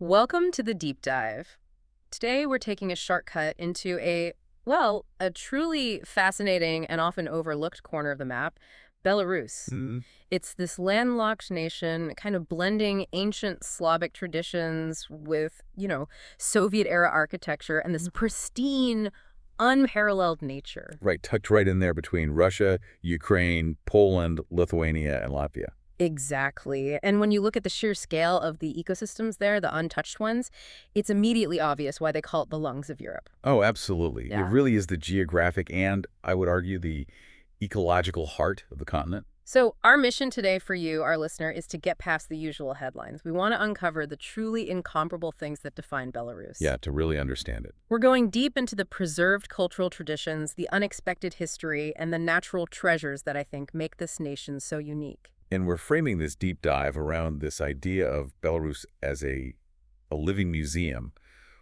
Welcome to the deep dive. Today we're taking a shortcut into a truly fascinating and often overlooked corner of the map, Belarus. Mhm. It's this landlocked nation kind of blending ancient Slavic traditions with, Soviet-era architecture and this pristine, unparalleled nature. Right, tucked right in there between Russia, Ukraine, Poland, Lithuania, and Latvia. Exactly. And when you look at the sheer scale of the ecosystems there, the untouched ones, it's immediately obvious why they call it the lungs of Europe. Oh, absolutely. It Yeah. really is the geographic and, I would argue, the ecological heart of the continent. So, our mission today for you, our listener, is to get past the usual headlines. We want to uncover the truly incomparable things that define Belarus. Yeah, to really understand it. We're going deep into the preserved cultural traditions, the unexpected history, and the natural treasures that I think make this nation so unique. And we're framing this deep dive around this idea of Belarus as a living museum.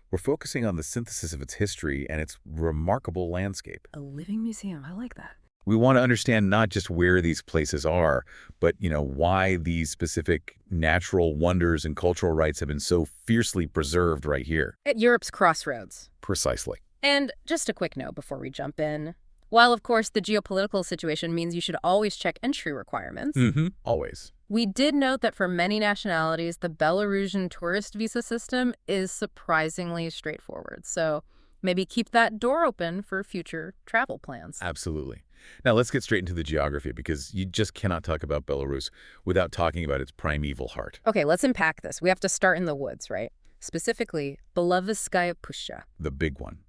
We're focusing on the synthesis of its history and its remarkable landscape. A living museum. I like that. We want to understand not just where these places are, but, why these specific natural wonders and cultural rights have been so fiercely preserved right here. At Europe's crossroads. Precisely. And just a quick note before we jump in. While, of course, the geopolitical situation means you should always check entry requirements, Always. we did note that for many nationalities, the Belarusian tourist visa system is surprisingly straightforward. So maybe keep that door open for future travel plans. Absolutely. Now let's get straight into the geography because you just cannot talk about Belarus without talking about its primeval heart. Okay, let's unpack this. We have to start in the woods, right? Specifically, Belovezhskaya Pushcha. The big one.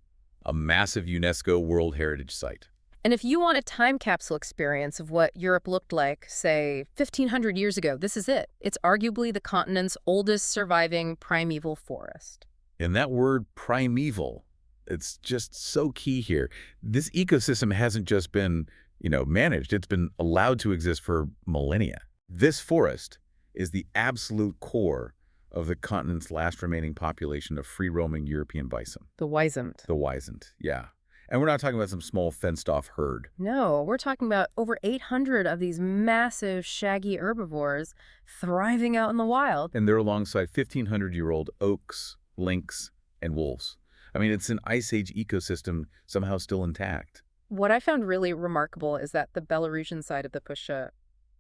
A massive UNESCO World Heritage Site. And if you want a time capsule experience of what Europe looked like, say, 1,500 years ago, this is it. It's arguably the continent's oldest surviving primeval forest. And that word primeval, it's just so key here. This ecosystem hasn't just been, managed. It's been allowed to exist for millennia. This forest is the absolute core of the continent's last remaining population of free-roaming European bison. The Wiesent. The Wisent, yeah. And we're not talking about some small fenced-off herd. No, we're talking about over 800 of these massive, shaggy herbivores thriving out in the wild. And they're alongside 1,500-year-old oaks, lynx, and wolves. I mean, it's an Ice Age ecosystem somehow still intact. What I found really remarkable is that the Belarusian side of the Pushcha,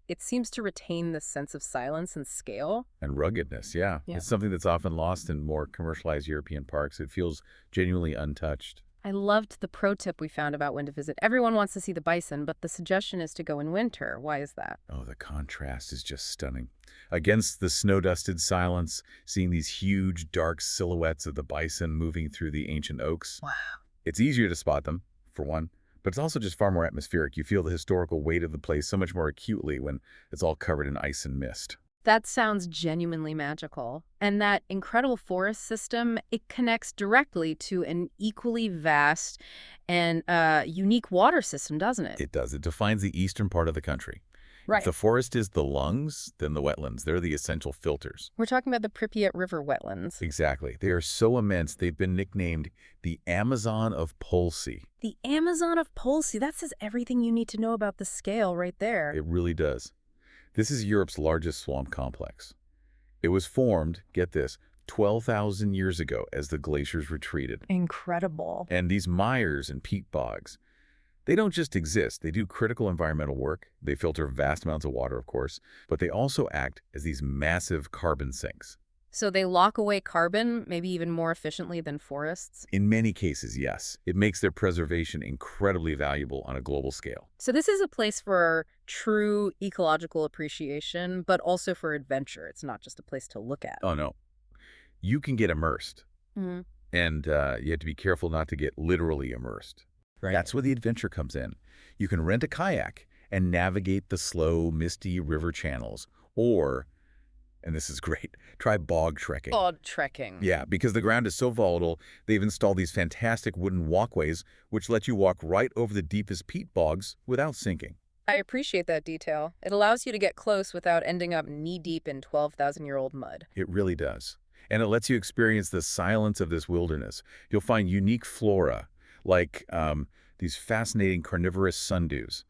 it seems to retain this sense of silence and scale. And ruggedness, yeah. Yeah. It's something that's often lost in more commercialized European parks. It feels genuinely untouched. I loved the pro tip we found about when to visit. Everyone wants to see the bison, but the suggestion is to go in winter. Why is that? Oh, the contrast is just stunning. Against the snow-dusted silence, seeing these huge, dark silhouettes of the bison moving through the ancient oaks. Wow. It's easier to spot them, for one, but it's also just far more atmospheric. You feel the historical weight of the place so much more acutely when it's all covered in ice and mist. That sounds genuinely magical. And that incredible forest system, it connects directly to an equally vast and unique water system, doesn't it? It does. It defines the eastern part of the country. Right. If the forest is the lungs, then the wetlands. They're the essential filters. We're talking about the Pripyat River wetlands. Exactly. They are so immense, they've been nicknamed the Amazon of Polsea. The Amazon of Polsea, that says everything you need to know about the scale right there. It really does. This is Europe's largest swamp complex. It was formed, get this, 12,000 years ago as the glaciers retreated. Incredible. And these mires and peat bogs, they don't just exist. They do critical environmental work. They filter vast amounts of water, of course, but they also act as these massive carbon sinks. So they lock away carbon, maybe even more efficiently than forests? In many cases, yes. It makes their preservation incredibly valuable on a global scale. So this is a place for true ecological appreciation, but also for adventure. It's not just a place to look at. Oh, no. You can get immersed, Mhm. and you have to be careful not to get literally immersed. Right. That's where the adventure comes in. You can rent a kayak and navigate the slow, misty river channels, or, and this is great, try bog trekking. Bog trekking. Yeah, because the ground is so volatile, they've installed these fantastic wooden walkways which let you walk right over the deepest peat bogs without sinking. I appreciate that detail. It allows you to get close without ending up knee-deep in 12,000-year-old mud. It really does. And it lets you experience the silence of this wilderness. You'll find unique flora, like these fascinating carnivorous sundews,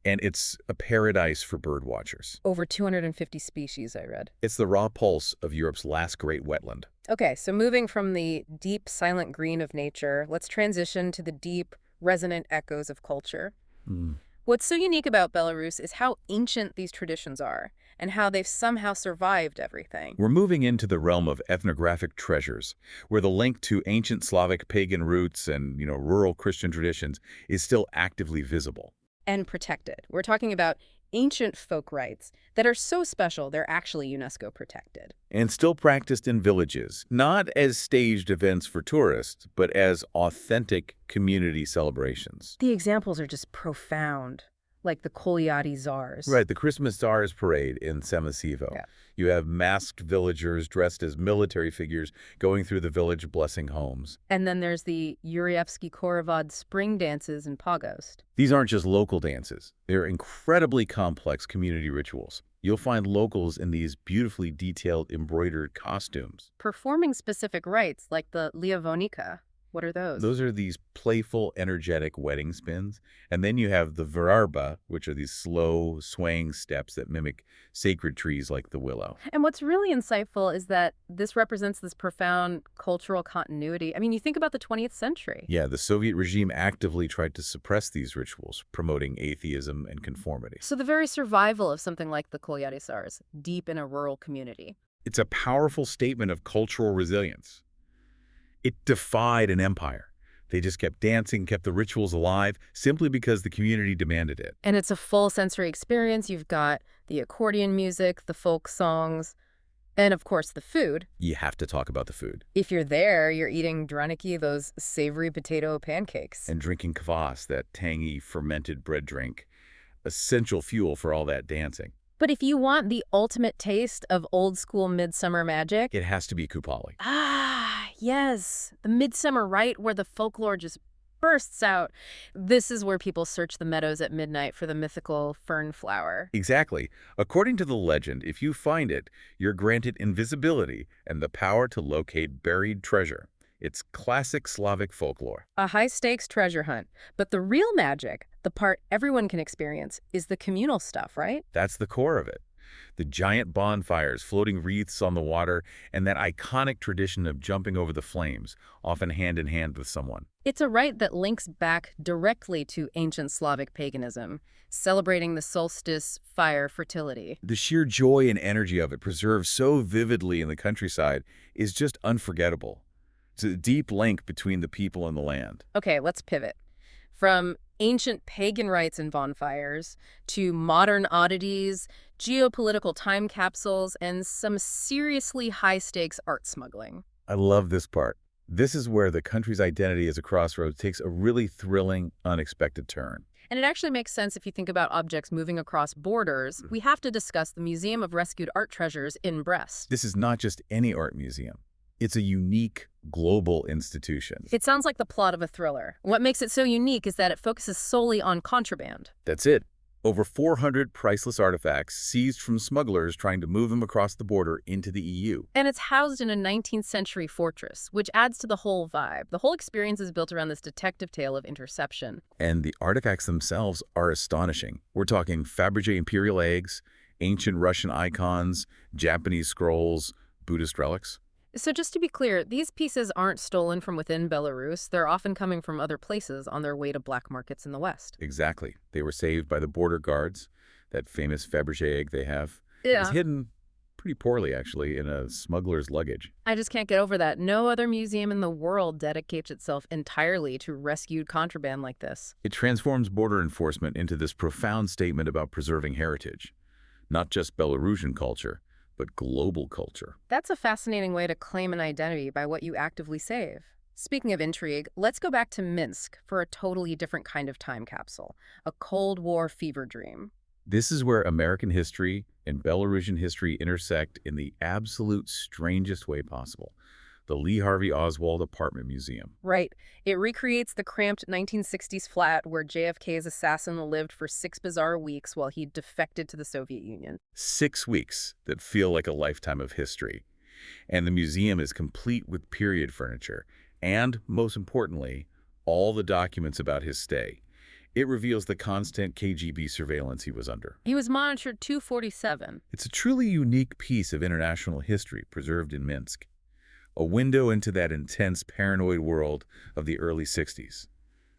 And it's a paradise for bird watchers. Over 250 species, I read. It's the raw pulse of Europe's last great wetland. Okay, so moving from the deep, silent green of nature, let's transition to the deep, resonant echoes of culture. Mm. What's so unique about Belarus is how ancient these traditions are, and how they've somehow survived everything. We're moving into the realm of ethnographic treasures, where the link to ancient Slavic pagan roots and, rural Christian traditions is still actively visible. And protected. We're talking about ancient folk rites that are so special they're actually UNESCO protected. And still practiced in villages, not as staged events for tourists, but as authentic community celebrations. The examples are just profound, like the Kolyadi Czars. Right, the Christmas Stars Parade in Semisivo. Yeah. You have masked villagers dressed as military figures going through the village blessing homes. And then there's the Yurievsky Khorovod spring dances in Pagost. These aren't just local dances. They're incredibly complex community rituals. You'll find locals in these beautifully detailed embroidered costumes. Performing specific rites like the Liavonika. What are those? Those are these playful, energetic wedding spins. And then you have the verarba, which are these slow, swaying steps that mimic sacred trees like the willow. And what's really insightful is that this represents this profound cultural continuity. I mean, you think about the 20th century. Yeah, the Soviet regime actively tried to suppress these rituals, promoting atheism and conformity. So the very survival of something like the Kolyadi Tsars, deep in a rural community. It's a powerful statement of cultural resilience. It defied an empire. They just kept dancing, kept the rituals alive, simply because the community demanded it. And it's a full sensory experience. You've got the accordion music, the folk songs, and of course the food. You have to talk about the food. If you're there, you're eating draniki, those savory potato pancakes. And drinking kvass, that tangy fermented bread drink, essential fuel for all that dancing. But if you want the ultimate taste of old-school midsummer magic... It has to be Kupali. Yes, the midsummer rite where the folklore just bursts out. This is where people search the meadows at midnight for the mythical fern flower. Exactly. According to the legend, if you find it, you're granted invisibility and the power to locate buried treasure. It's classic Slavic folklore. A high-stakes treasure hunt. But the real magic, the part everyone can experience, is the communal stuff, right? That's the core of it. The giant bonfires, floating wreaths on the water, and that iconic tradition of jumping over the flames, often hand in hand with someone. It's a rite that links back directly to ancient Slavic paganism, celebrating the solstice, fire, fertility. The sheer joy and energy of it, preserved so vividly in the countryside, is just unforgettable. It's a deep link between the people and the land. Okay, let's pivot. From ancient pagan rites and bonfires to modern oddities, geopolitical time capsules, and some seriously high-stakes art smuggling. I love this part. This is where the country's identity as a crossroads takes a really thrilling, unexpected turn. And it actually makes sense if you think about objects moving across borders. We have to discuss the Museum of Rescued Art Treasures in Brest. This is not just any art museum. It's a unique, global institution. It sounds like the plot of a thriller. What makes it so unique is that it focuses solely on contraband. That's it. Over 400 priceless artifacts seized from smugglers trying to move them across the border into the EU. And it's housed in a 19th century fortress, which adds to the whole vibe. The whole experience is built around this detective tale of interception. And the artifacts themselves are astonishing. We're talking Fabergé imperial eggs, ancient Russian icons, Japanese scrolls, Buddhist relics. So just to be clear, these pieces aren't stolen from within Belarus. They're often coming from other places on their way to black markets in the West. Exactly. They were saved by the border guards. That famous Fabergé egg they have. Yeah. It's hidden pretty poorly, actually, in a smuggler's luggage. I just can't get over that. No other museum in the world dedicates itself entirely to rescued contraband like this. It transforms border enforcement into this profound statement about preserving heritage. Not just Belarusian culture, but global culture. That's a fascinating way to claim an identity by what you actively save. Speaking of intrigue, let's go back to Minsk for a totally different kind of time capsule, a Cold War fever dream. This is where American history and Belarusian history intersect in the absolute strangest way possible. The Lee Harvey Oswald Apartment Museum. Right. It recreates the cramped 1960s flat where JFK's assassin lived for 6 bizarre weeks while he defected to the Soviet Union. 6 weeks that feel like a lifetime of history. And the museum is complete with period furniture and, most importantly, all the documents about his stay. It reveals the constant KGB surveillance he was under. He was monitored 247. It's a truly unique piece of international history preserved in Minsk, a window into that intense paranoid world of the early 60s,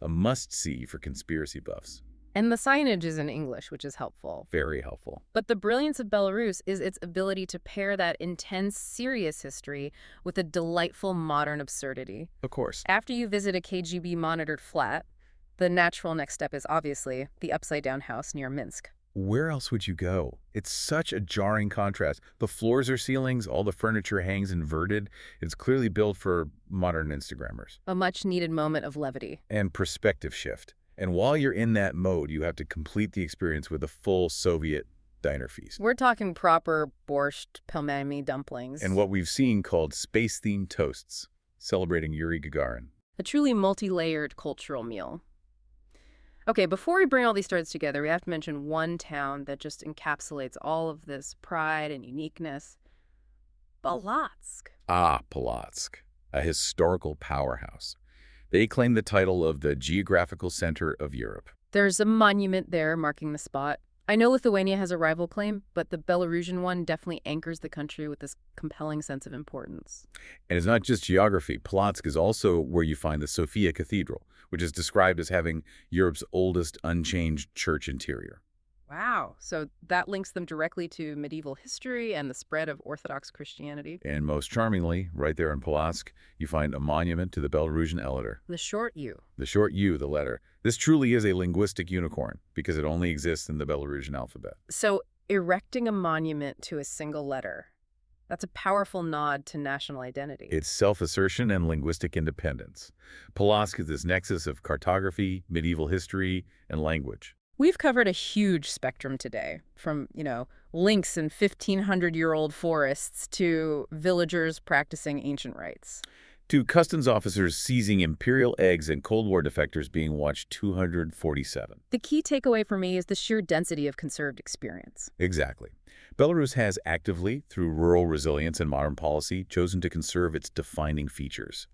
a must-see for conspiracy buffs. And the signage is in English, which is helpful. Very helpful. But the brilliance of Belarus is its ability to pair that intense, serious history with a delightful modern absurdity. Of course. After you visit a KGB-monitored flat, the natural next step is obviously the upside-down house near Minsk. Where else would you go? It's such a jarring contrast. The floors are ceilings, all the furniture hangs inverted. It's clearly built for modern Instagrammers. A much-needed moment of levity. And perspective shift. And while you're in that mode, you have to complete the experience with a full Soviet diner feast. We're talking proper borscht, pelmeni dumplings. And what we've seen called space-themed toasts, celebrating Yuri Gagarin. A truly multi-layered cultural meal. Okay, before we bring all these threads together, we have to mention one town that just encapsulates all of this pride and uniqueness. Belovezhskaya. Ah, Polotsk, a historical powerhouse. They claim the title of the geographical center of Europe. There's a monument there marking the spot. I know Lithuania has a rival claim, but the Belarusian one definitely anchors the country with this compelling sense of importance. And it's not just geography. Polotsk is also where you find the Sofia Cathedral, which is described as having Europe's oldest unchanged church interior. Wow. So that links them directly to medieval history and the spread of Orthodox Christianity. And most charmingly, right there in Polotsk, you find a monument to the Belarusian letter. The short U. The short U, the letter. This truly is a linguistic unicorn because it only exists in the Belarusian alphabet. So erecting a monument to a single letter, that's a powerful nod to national identity. It's self-assertion and linguistic independence. Polotsk is this nexus of cartography, medieval history, and language. We've covered a huge spectrum today, from, links in 1,500-year-old forests to villagers practicing ancient rites. To customs officers seizing imperial eggs and Cold War defectors being watched 247. The key takeaway for me is the sheer density of conserved experience. Exactly. Belarus has actively, through rural resilience and modern policy, chosen to conserve its defining features.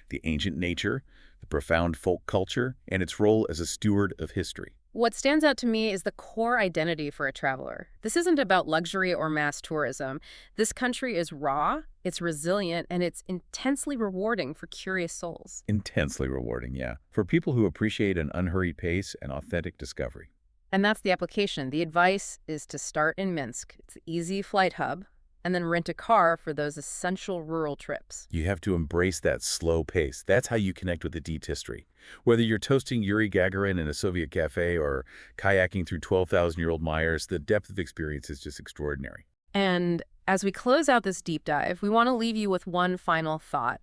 The ancient nature, the profound folk culture, and its role as a steward of history. What stands out to me is the core identity for a traveler. This isn't about luxury or mass tourism. This country is raw, it's resilient, and it's intensely rewarding for curious souls. Intensely rewarding, yeah. For people who appreciate an unhurried pace and authentic discovery. And that's the application. The advice is to start in Minsk. It's an easy flight hub, and then rent a car for those essential rural trips. You have to embrace that slow pace. That's how you connect with the deep history. Whether you're toasting Yuri Gagarin in a Soviet cafe or kayaking through 12,000-year-old mires, the depth of experience is just extraordinary. And as we close out this deep dive, we want to leave you with one final thought,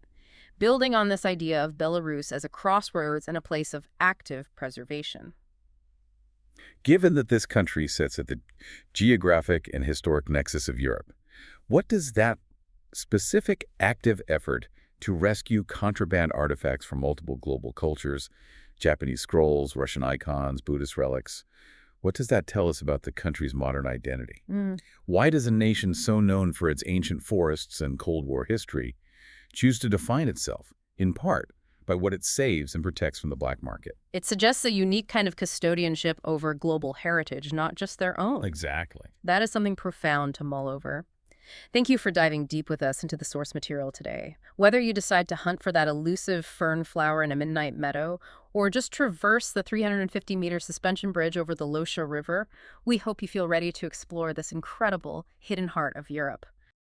building on this idea of Belarus as a crossroads and a place of active preservation. Given that this country sits at the geographic and historic nexus of Europe, what does that specific active effort to rescue contraband artifacts from multiple global cultures, Japanese scrolls, Russian icons, Buddhist relics, what does that tell us about the country's modern identity? Why does a nation so known for its ancient forests and Cold War history choose to define itself, in part, by what it saves and protects from the black market? It suggests a unique kind of custodianship over global heritage, not just their own. Exactly. That is something profound to mull over. Thank you for diving deep with us into the source material today. Whether you decide to hunt for that elusive fern flower in a midnight meadow, or just traverse the 350-meter suspension bridge over the Losha River, we hope you feel ready to explore this incredible hidden heart of Europe.